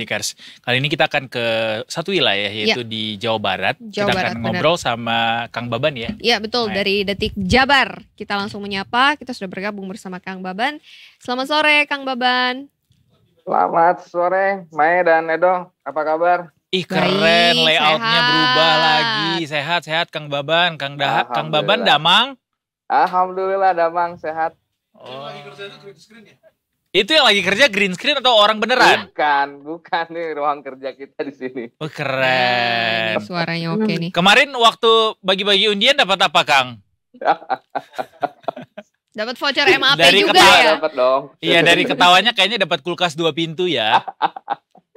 Politikers. Kali ini kita akan ke satu wilayah yaitu di Jawa Barat. Jawa kita Barat, akan ngobrol sama Kang Baban ya. Iya betul, dari Detik Jabar. Kita langsung menyapa, kita sudah bergabung bersama Kang Baban. Selamat sore Kang Baban. Selamat sore Mae dan Edo, apa kabar? Ih keren, Baik, layoutnya sehat. berubah lagi. Sehat-sehat Kang Baban, Kang Baban Alhamdulillah. Damang. Alhamdulillah Damang sehat. Oh. Itu yang lagi kerja green screen atau orang beneran? Bukan nih ruang kerja kita di sini. Oh Nah, keren. ini suaranya oke nih. Kemarin waktu bagi-bagi undian dapat apa Kang? Dapat voucher MAP Dari juga ketawa ya? Dapat dong. Iya dari ketawanya kayaknya dapat kulkas 2 pintu ya.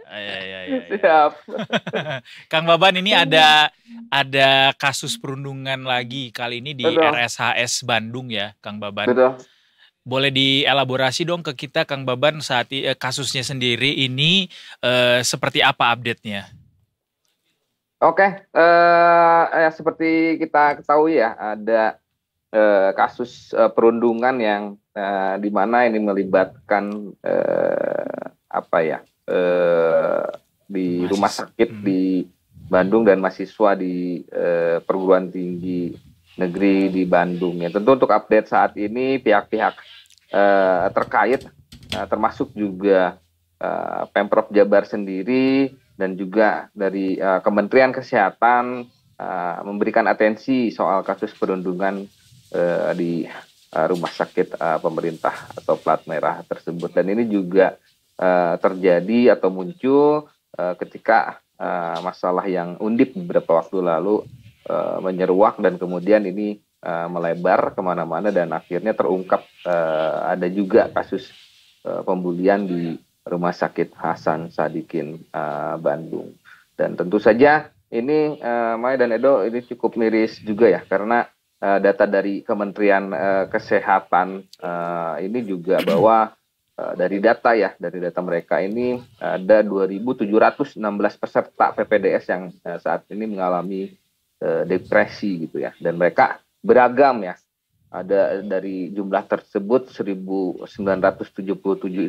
Iya. Siap. Kang Baban ini ada kasus perundungan lagi kali ini di Betul. RSHS Bandung ya Kang Baban. Betul. Boleh dielaborasi dong ke kita Kang Baban saat kasusnya sendiri ini seperti apa update-nya? Oke, seperti kita ketahui ya ada kasus perundungan yang di mana ini melibatkan di rumah sakit di Bandung dan mahasiswa di perguruan tinggi negeri di Bandung ya. Tentu untuk update saat ini pihak-pihak terkait termasuk juga Pemprov Jabar sendiri dan juga dari Kementerian Kesehatan memberikan atensi soal kasus perundungan di rumah sakit pemerintah atau plat merah tersebut. Dan ini juga terjadi atau muncul ketika masalah yang undip beberapa waktu lalu menyeruak dan kemudian ini melebar kemana-mana dan akhirnya terungkap ada juga kasus pembulian di Rumah Sakit Hasan Sadikin Bandung. Dan tentu saja ini Maya dan Edo ini cukup miris juga ya karena data dari Kementerian Kesehatan ini juga bahwa dari data mereka ini ada 2.716 peserta PPDS yang saat ini mengalami depresi gitu ya, dan mereka beragam ya. Ada dari jumlah tersebut 1.977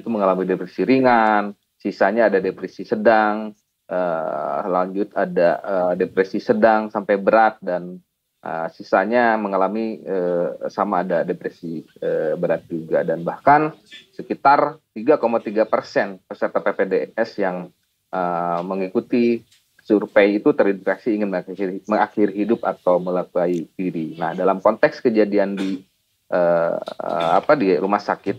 itu mengalami depresi ringan, sisanya ada depresi sedang, lanjut ada depresi sedang sampai berat, dan sisanya mengalami sama ada depresi berat juga. Dan bahkan sekitar 3,3% peserta PPDS yang mengikuti survei itu terindikasi ingin mengakhiri hidup atau melukai diri. Nah, dalam konteks kejadian di Rumah Sakit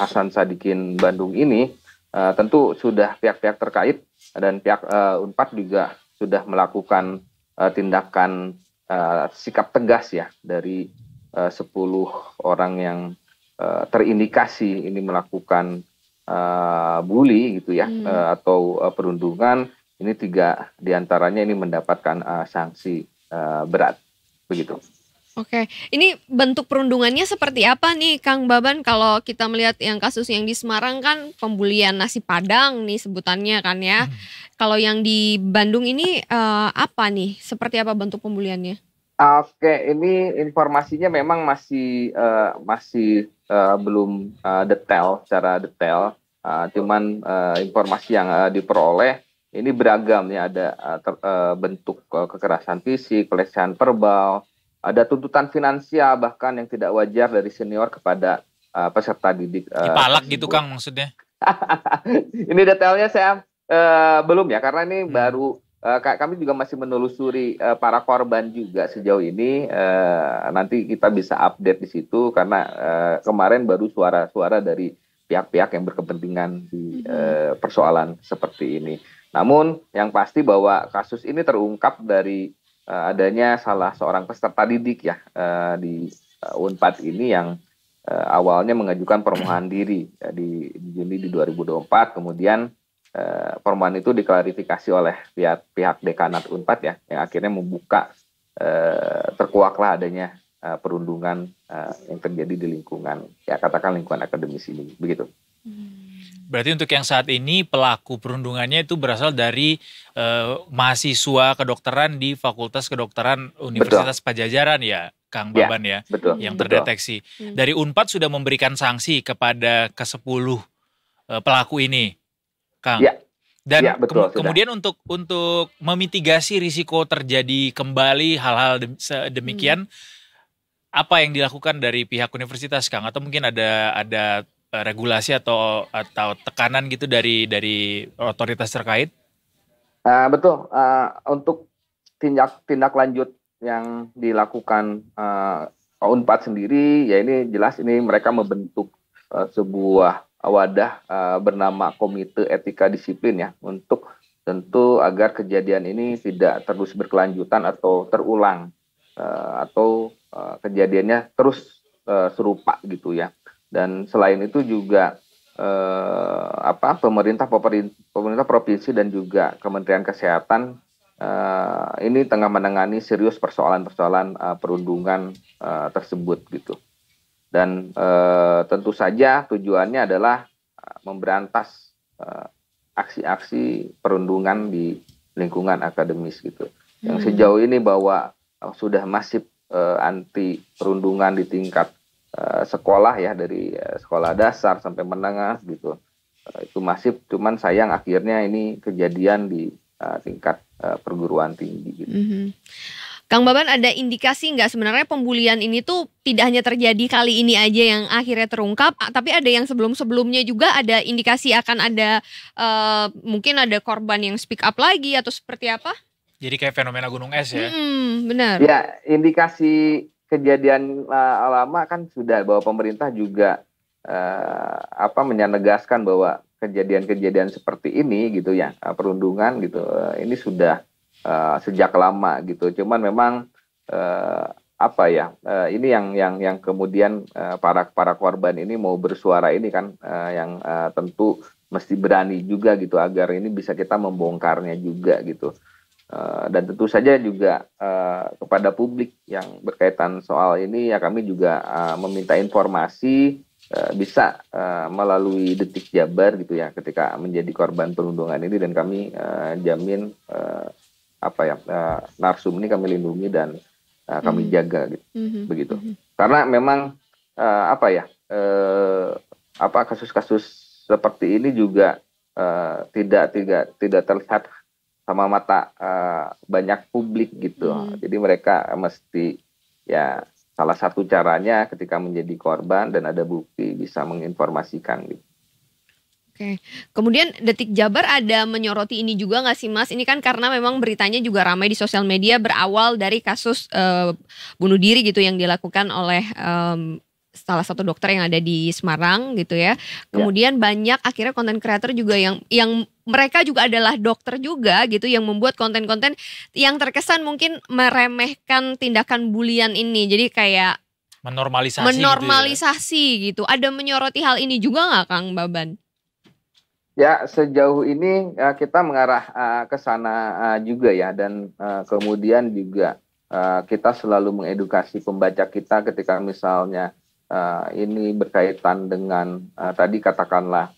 Hasan Sadikin Bandung ini, tentu sudah pihak-pihak terkait dan pihak Unpad juga sudah melakukan tindakan sikap tegas ya dari 10 orang yang terindikasi ini melakukan bully gitu ya, atau perundungan. Ini 3 diantaranya ini mendapatkan sanksi berat, begitu. Oke, ini bentuk perundungannya seperti apa nih Kang Baban? Kalau kita melihat yang kasus yang di Semarang kan pembulian nasi padang nih sebutannya kan ya. Kalau yang di Bandung ini apa nih? Seperti apa bentuk pembuliannya? Oke, ini informasinya memang masih belum secara detail. Cuman informasi yang diperoleh ini beragam ya, ada bentuk kekerasan fisik, pelecehan verbal, ada tuntutan finansial bahkan yang tidak wajar dari senior kepada peserta didik. Dipalak gitu Kang maksudnya? Ini detailnya saya belum ya, karena ini baru kami juga masih menelusuri para korban juga sejauh ini. Nanti kita bisa update di situ karena kemarin baru suara-suara dari pihak-pihak yang berkepentingan di persoalan seperti ini. Namun yang pasti bahwa kasus ini terungkap dari adanya salah seorang peserta didik ya di Unpad ini yang awalnya mengajukan permohonan diri ya, di Juni 2024, kemudian permohonan itu diklarifikasi oleh pihak dekanat Unpad ya, yang akhirnya membuka terkuaklah adanya perundungan yang terjadi di lingkungan ya, katakan lingkungan akademis ini, begitu. Berarti untuk yang saat ini pelaku perundungannya itu berasal dari mahasiswa kedokteran di Fakultas Kedokteran Universitas Padjadjaran ya, Kang Baban ya, betul, yang terdeteksi. Dari Unpad sudah memberikan sanksi kepada ke-10 pelaku ini, Kang. Ya. Dan Ya, betul, sudah. kemudian untuk memitigasi risiko terjadi kembali hal-hal demikian, apa yang dilakukan dari pihak universitas, Kang? Atau mungkin ada regulasi atau tekanan gitu dari otoritas terkait? Betul. Untuk tindak lanjut yang dilakukan Unpad sendiri, ya ini jelas ini mereka membentuk sebuah wadah bernama Komite Etika Disiplin ya, untuk tentu agar kejadian ini tidak terus berkelanjutan atau terulang, atau kejadiannya terus serupa gitu ya. Dan selain itu juga pemerintah provinsi dan juga Kementerian Kesehatan ini tengah menangani serius persoalan-persoalan perundungan tersebut gitu. Dan tentu saja tujuannya adalah memberantas aksi-aksi perundungan di lingkungan akademis gitu. Yang sejauh ini bahwa sudah masif anti perundungan di tingkat sekolah ya, dari sekolah dasar sampai menengah gitu. Itu masif, cuman sayang akhirnya ini kejadian di tingkat perguruan tinggi gitu. Kang Baban, ada indikasi nggak sebenarnya pembulian ini tuh tidak hanya terjadi kali ini aja yang akhirnya terungkap, tapi ada yang sebelum-sebelumnya juga ada indikasi akan ada mungkin ada korban yang speak up lagi atau seperti apa? Jadi kayak fenomena gunung es ya? Benar. Ya, indikasi kejadian lama kan sudah, bahwa pemerintah juga menegaskan bahwa kejadian-kejadian seperti ini gitu ya, perundungan gitu, ini sudah sejak lama gitu. Cuman memang ini yang kemudian para korban ini mau bersuara ini kan, yang tentu mesti berani juga gitu agar ini bisa kita membongkarnya juga gitu. Dan tentu saja juga kepada publik yang berkaitan soal ini ya, kami juga meminta informasi bisa melalui Detik Jabar gitu ya ketika menjadi korban perundungan ini, dan kami jamin narsum ini kami lindungi dan kami jaga gitu. Begitu. Karena memang kasus-kasus seperti ini juga tidak terlihat sama mata banyak publik gitu. Jadi mereka mesti, ya salah satu caranya ketika menjadi korban dan ada bukti bisa menginformasikan gitu. Oke, kemudian Detik Jabar ada menyoroti ini juga nggak sih Mas? Ini kan karena memang beritanya juga ramai di sosial media, berawal dari kasus bunuh diri gitu yang dilakukan oleh salah satu dokter yang ada di Semarang gitu ya. Kemudian banyak akhirnya konten kreator juga yang mereka juga adalah dokter juga gitu, yang membuat konten-konten yang terkesan mungkin meremehkan tindakan bulian ini. Jadi kayak menormalisasi gitu. Ada menyoroti hal ini juga nggak Kang Baban? Ya, sejauh ini kita mengarah ke sana juga ya, dan kemudian juga kita selalu mengedukasi pembaca kita ketika misalnya ini berkaitan dengan tadi katakanlah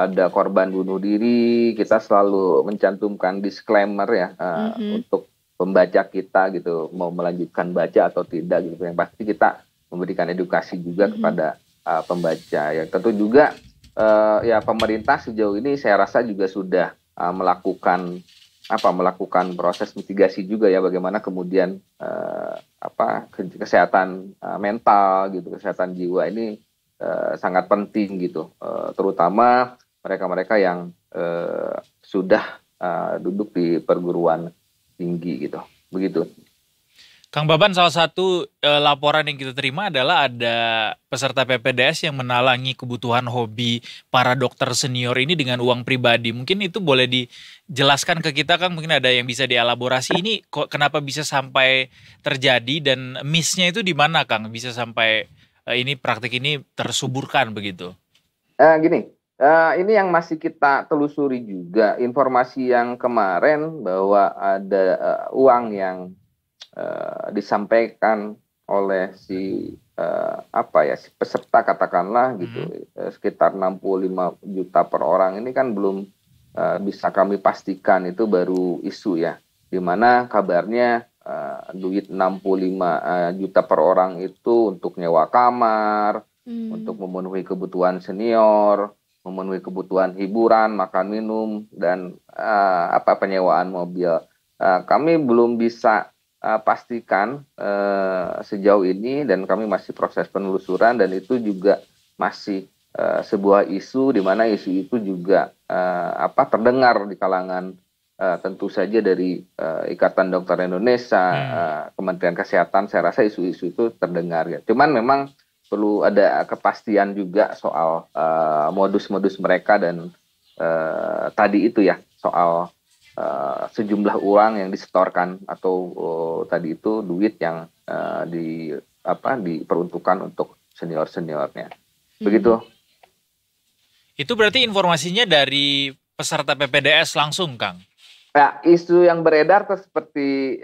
ada korban bunuh diri, kita selalu mencantumkan disclaimer ya untuk pembaca kita gitu, mau melanjutkan baca atau tidak gitu. Yang pasti kita memberikan edukasi juga kepada pembaca. Ya tentu juga ya pemerintah sejauh ini saya rasa juga sudah melakukan proses mitigasi juga ya, bagaimana kemudian kesehatan mental gitu, kesehatan jiwa ini sangat penting gitu, terutama mereka-mereka yang sudah duduk di perguruan tinggi gitu, begitu. Kang Baban, salah satu laporan yang kita terima adalah ada peserta PPDS yang menalangi kebutuhan hobi para dokter senior ini dengan uang pribadi. Mungkin itu boleh dijelaskan ke kita, Kang? Mungkin ada yang bisa dielaborasi. Ini kok kenapa bisa sampai terjadi dan miss-nya itu di mana, Kang? Bisa sampai ini praktik ini tersuburkan begitu? Ini yang masih kita telusuri juga. Informasi yang kemarin bahwa ada uang yang disampaikan oleh si peserta katakanlah gitu, sekitar 65 juta per orang, ini kan belum bisa kami pastikan, itu baru isu ya, dimana kabarnya duit 65 juta per orang itu untuk nyewa kamar, untuk memenuhi kebutuhan senior, memenuhi kebutuhan hiburan, makan minum, dan penyewaan mobil. Kami belum bisa pastikan sejauh ini, dan kami masih proses penelusuran, dan itu juga masih sebuah isu di mana isu itu juga terdengar di kalangan tentu saja dari Ikatan Dokter Indonesia, Kementerian Kesehatan. Saya rasa isu-isu itu terdengar ya. Cuman memang perlu ada kepastian juga soal modus-modus mereka, dan tadi itu ya soal sejumlah uang yang disetorkan atau tadi itu duit yang diperuntukkan untuk senior-seniornya. Begitu. Itu berarti informasinya dari peserta PPDS langsung, Kang? Ya, isu yang beredar seperti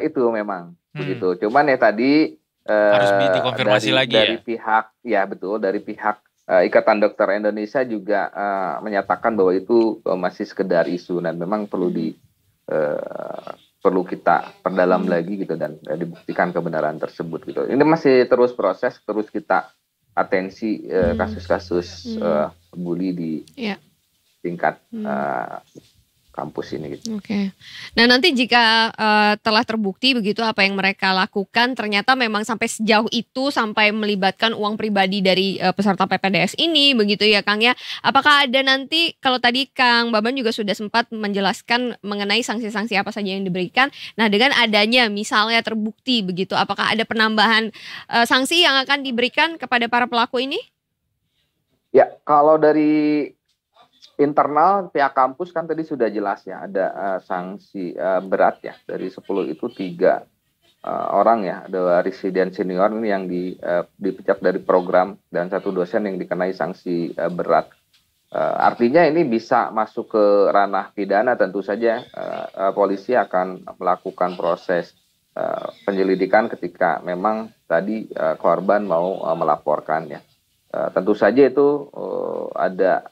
itu memang begitu. Cuman ya tadi harus dikonfirmasi lagi dari pihak, ya betul, dari pihak Ikatan Dokter Indonesia juga menyatakan bahwa itu masih sekedar isu, dan memang perlu perlu kita perdalam lagi gitu, dan dibuktikan kebenaran tersebut gitu. Ini masih terus proses, terus kita atensi kasus-kasus bully di tingkat kampus ini gitu. Oke. Nah, nanti jika telah terbukti begitu apa yang mereka lakukan ternyata memang sampai sejauh itu, sampai melibatkan uang pribadi dari peserta PPDS ini begitu ya Kang ya. Apakah ada nanti, kalau tadi Kang Baban juga sudah sempat menjelaskan mengenai sanksi-sanksi apa saja yang diberikan. Nah, dengan adanya misalnya terbukti begitu, apakah ada penambahan sanksi yang akan diberikan kepada para pelaku ini? Ya, kalau dari internal pihak kampus kan tadi sudah jelas ya, ada sanksi berat ya, dari 10 itu 3 orang ya, ada residen senior ini yang dipecat dari program, dan 1 dosen yang dikenai sanksi berat. Artinya ini bisa masuk ke ranah pidana, tentu saja polisi akan melakukan proses penyelidikan ketika memang tadi korban mau melaporkan ya. Tentu saja itu ada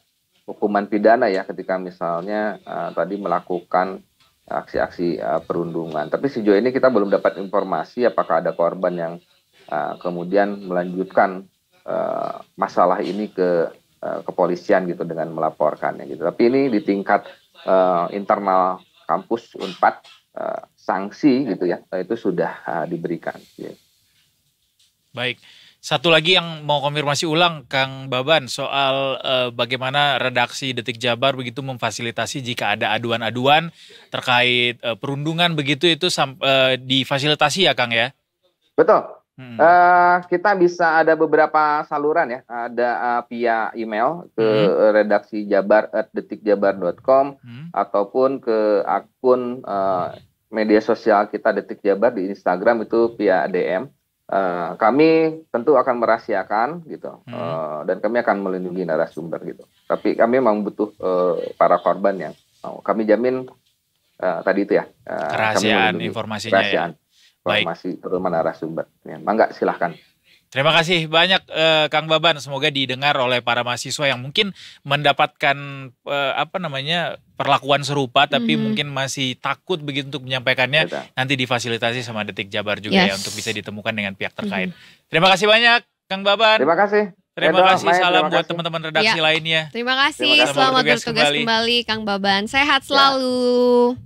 hukuman pidana ya ketika misalnya tadi melakukan aksi-aksi perundungan. Tapi sejauh ini kita belum dapat informasi apakah ada korban yang kemudian melanjutkan masalah ini ke kepolisian gitu dengan melaporkannya gitu. Tapi ini di tingkat internal kampus Unpad, sanksi gitu ya, itu sudah diberikan. Ya. Baik. Satu lagi yang mau konfirmasi ulang Kang Baban soal bagaimana redaksi Detik Jabar begitu memfasilitasi jika ada aduan-aduan terkait perundungan begitu, itu difasilitasi ya Kang ya? Betul. Kita bisa ada beberapa saluran ya, ada via email ke redaksi jabar@detikjabar.com ataupun ke akun media sosial kita Detik Jabar di Instagram, itu via DM. Kami tentu akan merahasiakan gitu, dan kami akan melindungi narasumber gitu. Tapi kami memang butuh para korban yang kami jamin tadi itu ya, kerahasiaan informasinya, kerahasiaan informasi terutama narasumber. Ya, mangga silahkan. Terima kasih banyak Kang Baban, semoga didengar oleh para mahasiswa yang mungkin mendapatkan perlakuan serupa tapi mungkin masih takut begitu untuk menyampaikannya. Nanti difasilitasi sama Detik Jabar juga ya untuk bisa ditemukan dengan pihak terkait. Terima kasih banyak Kang Baban. Terima kasih. Terima kasih, salam buat teman-teman redaksi lainnya. Terima kasih, selamat bertugas kembali Kang Baban. Sehat selalu.